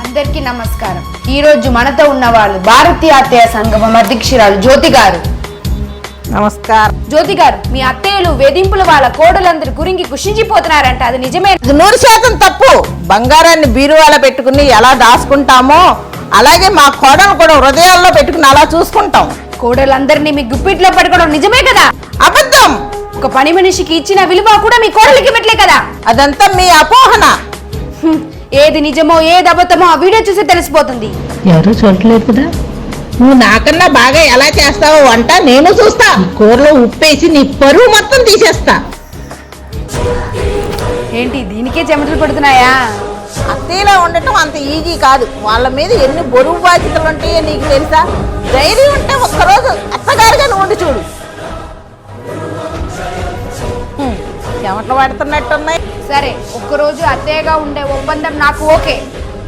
అందరికీ నమస్కారం. ఈ రోజు మనతో ఉన్న వాళ్ళు భారతీయ అత్తయ్య సంఘం అధ్యక్షురాలు జ్యోతి గారు. నమస్కారం. జ్యోతి గారు, మీ అత్తయ్యలు వేధింపుల వాళ్ళ కోడలందరి గురించి కుషించిపోతున్నారంట, అది నిజమే? 100% తప్పు. బంగారాన్ని బీరువాలో పెట్టుకుని ఎలా దాచుకుంటామో అలాగే మా కోడలు కూడా హృదయాల్లో పెట్టుకుని అలా చూసుకుంటాం. కోడలందరినీ మీ గుప్పిట్లో పడుకోవడం నిజమే కదా? అబద్ధం. ఒక పని మనిషికి ఇచ్చిన విలువ కూడా మీ కోడలికి పెట్టలే కదా? అదంతా మీ అపోహన. ఏది నిజమో ఏది అబద్ధమో ఆ వీడియో చూసి తెలిసిపోతుంది. ఎవరు చూడలేదు కదా. నువ్వు నాకన్నా బాగా ఎలా చేస్తావో వంట నేను చూస్తా. కూరలో ఉప్పేసి నీ పరువు మొత్తం తీసేస్తా. ఏంటి దీనికే చెమటలు పడుతున్నాయా? అత్తయ్యలా ఉండటం అంత ఈజీ కాదు. వాళ్ళ మీద ఎన్ని బరువు బాధ్యతలు ఉంటాయో నీకు తెలుసా? ధైర్యం ఉంటే ఒక్కరోజు అత్తగారుగా నువ్వు ఉండి చూడు. చెమటలు పడుతున్నట్టున్నాయి. సరే, ఒక్కరోజు అత్తయ్యగా ఉండే ఒప్పందం నాకు ఓకే.